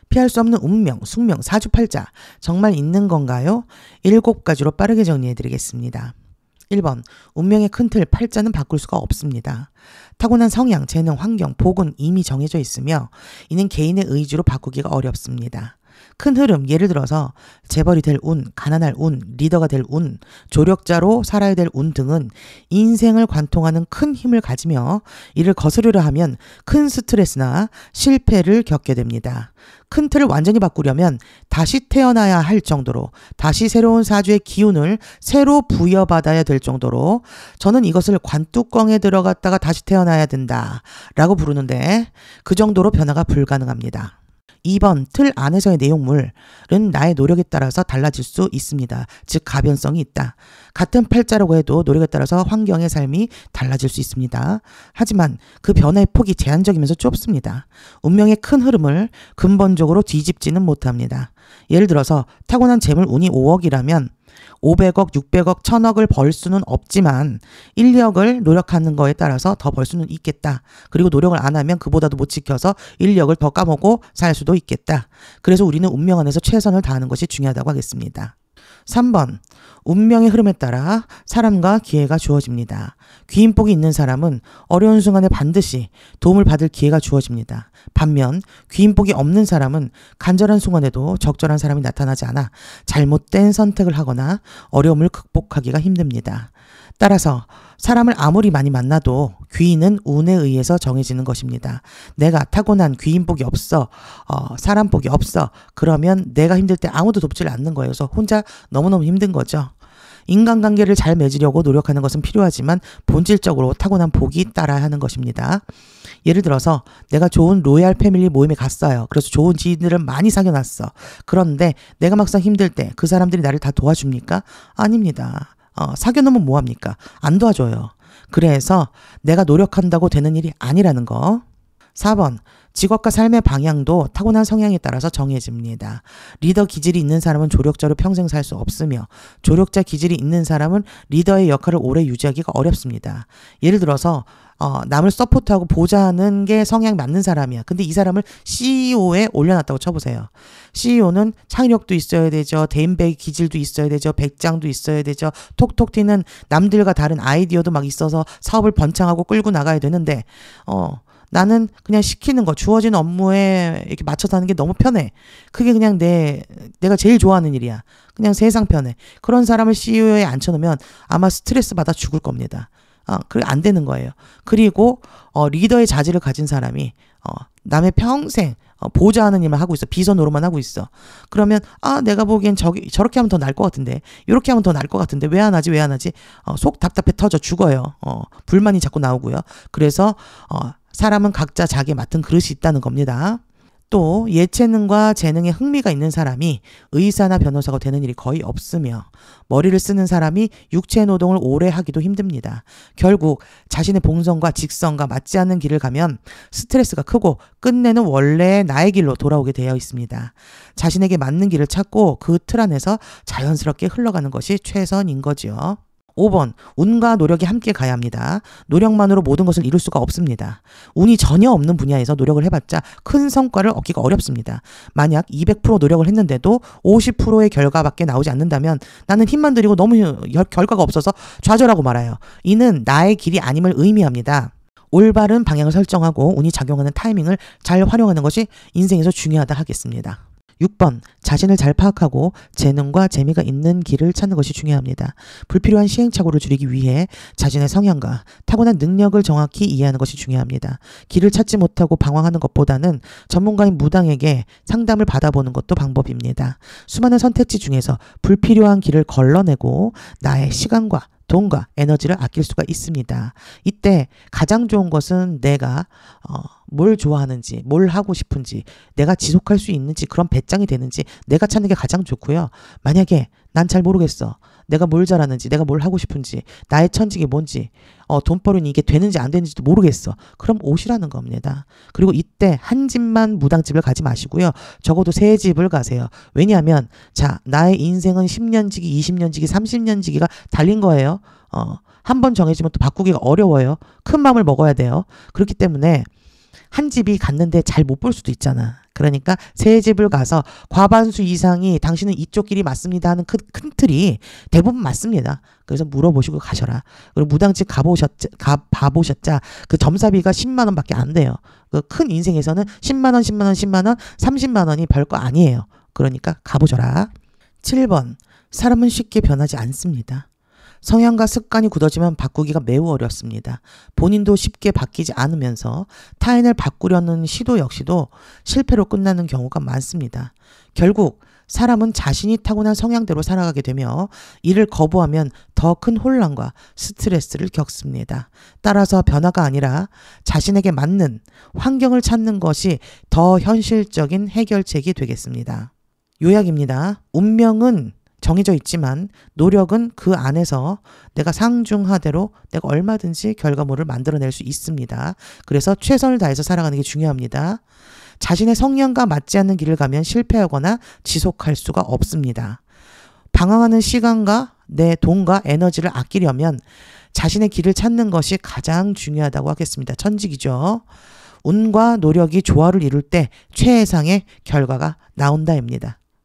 피할 수 없는 운명, 숙명, 사주팔자 정말 있는 건가요? 7가지로 빠르게 정리해 드리겠습니다. 1번, 운명의 큰 틀 팔자는 바꿀 수가 없습니다. 타고난 성향, 재능, 환경, 복은 이미 정해져 있으며 이는 개인의 의지로 바꾸기가 어렵습니다. 큰 흐름, 예를 들어서 재벌이 될 운, 가난할 운, 리더가 될 운, 조력자로 살아야 될 운 등은 인생을 관통하는 큰 힘을 가지며 이를 거스르려 하면 큰 스트레스나 실패를 겪게 됩니다. 큰 틀을 완전히 바꾸려면 다시 태어나야 할 정도로, 다시 새로운 사주의 기운을 새로 부여받아야 될 정도로 저는 이것을 관뚜껑에 들어갔다가 다시 태어나야 된다 라고 부르는데 그 정도로 변화가 불가능합니다. 2번, 틀 안에서의 내용물은 나의 노력에 따라서 달라질 수 있습니다. 즉 가변성이 있다. 같은 팔자라고 해도 노력에 따라서 환경의 삶이 달라질 수 있습니다. 하지만 그 변화의 폭이 제한적이면서 좁습니다. 운명의 큰 흐름을 근본적으로 뒤집지는 못합니다. 예를 들어서 타고난 재물 운이 5억이라면 500억, 600억, 1000억을 벌 수는 없지만 1력을 노력하는 거에 따라서 더 벌 수는 있겠다. 그리고 노력을 안 하면 그보다도 못 지켜서 1력을 더 까먹고 살 수도 있겠다. 그래서 우리는 운명 안에서 최선을 다하는 것이 중요하다고 하겠습니다. 3번, 운명의 흐름에 따라 사람과 기회가 주어집니다. 귀인복이 있는 사람은 어려운 순간에 반드시 도움을 받을 기회가 주어집니다. 반면 귀인복이 없는 사람은 간절한 순간에도 적절한 사람이 나타나지 않아 잘못된 선택을 하거나 어려움을 극복하기가 힘듭니다. 따라서 사람을 아무리 많이 만나도 귀인은 운에 의해서 정해지는 것입니다. 내가 타고난 귀인복이 없어, 사람복이 없어. 그러면 내가 힘들 때 아무도 돕지를 않는 거예요. 그래서 혼자 너무너무 힘든 거죠. 인간관계를 잘 맺으려고 노력하는 것은 필요하지만 본질적으로 타고난 복이 따라야 하는 것입니다. 예를 들어서 내가 좋은 로얄 패밀리 모임에 갔어요. 그래서 좋은 지인들을 많이 사귀어놨어. 그런데 내가 막상 힘들 때 그 사람들이 나를 다 도와줍니까? 아닙니다. 사귀어놓으면 뭐합니까? 안 도와줘요. 그래서 내가 노력한다고 되는 일이 아니라는 거. 4번, 직업과 삶의 방향도 타고난 성향에 따라서 정해집니다. 리더 기질이 있는 사람은 조력자로 평생 살 수 없으며 조력자 기질이 있는 사람은 리더의 역할을 오래 유지하기가 어렵습니다. 예를 들어서 남을 서포트하고 보좌하는 게 성향이 맞는 사람이야. 근데 이 사람을 CEO에 올려놨다고 쳐보세요. CEO는 창의력도 있어야 되죠. 대인배 기질도 있어야 되죠. 백장도 있어야 되죠. 톡톡 튀는 남들과 다른 아이디어도 막 있어서 사업을 번창하고 끌고 나가야 되는데 나는 그냥 시키는 거, 주어진 업무에 이렇게 맞춰서 하는 게 너무 편해. 그게 그냥 내가 제일 좋아하는 일이야. 그냥 세상 편해. 그런 사람을 CEO에 앉혀놓으면 아마 스트레스 받아 죽을 겁니다. 그게 안 되는 거예요. 그리고 리더의 자질을 가진 사람이 남의 평생 보좌하는 일만 하고 있어. 비서 노릇만 하고 있어. 그러면 내가 보기엔 저렇게 하면 더 나을 것 같은데, 이렇게 하면 더 나을 것 같은데 왜 안 하지? 속 답답해 터져 죽어요. 불만이 자꾸 나오고요. 그래서 사람은 각자 자기에 맡은 그릇이 있다는 겁니다. 또 예체능과 재능에 흥미가 있는 사람이 의사나 변호사가 되는 일이 거의 없으며 머리를 쓰는 사람이 육체 노동을 오래 하기도 힘듭니다. 결국 자신의 본성과 직성과 맞지 않는 길을 가면 스트레스가 크고 끝내는 원래 나의 길로 돌아오게 되어 있습니다. 자신에게 맞는 길을 찾고 그 틀 안에서 자연스럽게 흘러가는 것이 최선인 거죠. 5번, 운과 노력이 함께 가야 합니다. 노력만으로 모든 것을 이룰 수가 없습니다. 운이 전혀 없는 분야에서 노력을 해봤자 큰 성과를 얻기가 어렵습니다. 만약 200% 노력을 했는데도 50%의 결과밖에 나오지 않는다면 나는 힘만 들이고 너무 결과가 없어서 좌절하고 말아요. 이는 나의 길이 아님을 의미합니다. 올바른 방향을 설정하고 운이 작용하는 타이밍을 잘 활용하는 것이 인생에서 중요하다 하겠습니다. 6번, 자신을 잘 파악하고 재능과 재미가 있는 길을 찾는 것이 중요합니다. 불필요한 시행착오를 줄이기 위해 자신의 성향과 타고난 능력을 정확히 이해하는 것이 중요합니다. 길을 찾지 못하고 방황하는 것보다는 전문가인 무당에게 상담을 받아보는 것도 방법입니다. 수많은 선택지 중에서 불필요한 길을 걸러내고 나의 시간과 돈과 에너지를 아낄 수가 있습니다. 이때 가장 좋은 것은 내가 뭘 좋아하는지, 뭘 하고 싶은지, 내가 지속할 수 있는지, 그런 배짱이 되는지 내가 찾는 게 가장 좋고요. 만약에 난 잘 모르겠어. 내가 뭘 잘하는지, 내가 뭘 하고 싶은지, 나의 천직이 뭔지, 돈벌이니 이게 되는지 안 되는지도 모르겠어. 그럼 오시라는 겁니다. 그리고 이때 한 집만 무당집을 가지 마시고요. 적어도 3집을 가세요. 왜냐하면 나의 인생은 10년지기, 20년지기, 30년지기가 달린 거예요. 한 번 정해지면 또 바꾸기가 어려워요. 큰 마음을 먹어야 돼요. 그렇기 때문에 한 집이 갔는데 잘 못 볼 수도 있잖아. 그러니까 새 집을 가서 과반수 이상이 당신은 이쪽 길이 맞습니다 하는 큰 틀이 대부분 맞습니다. 그래서 물어보시고 가셔라. 그리고 무당집 봐보셨자 그 점사비가 10만 원밖에 안 돼요. 그 큰 인생에서는 10만 원, 10만 원, 10만 원, 30만 원이 별거 아니에요. 그러니까 가보셔라. 7번. 사람은 쉽게 변하지 않습니다. 성향과 습관이 굳어지면 바꾸기가 매우 어렵습니다. 본인도 쉽게 바뀌지 않으면서 타인을 바꾸려는 시도 역시도 실패로 끝나는 경우가 많습니다. 결국 사람은 자신이 타고난 성향대로 살아가게 되며 이를 거부하면 더 큰 혼란과 스트레스를 겪습니다. 따라서 변화가 아니라 자신에게 맞는 환경을 찾는 것이 더 현실적인 해결책이 되겠습니다. 요약입니다. 운명은 정해져 있지만 노력은 그 안에서 내가 상중하대로 내가 얼마든지 결과물을 만들어낼 수 있습니다. 그래서 최선을 다해서 살아가는 게 중요합니다. 자신의 성향과 맞지 않는 길을 가면 실패하거나 지속할 수가 없습니다. 방황하는 시간과 내 돈과 에너지를 아끼려면 자신의 길을 찾는 것이 가장 중요하다고 하겠습니다. 천직이죠. 운과 노력이 조화를 이룰 때 최애상의 결과가 나온다입니다.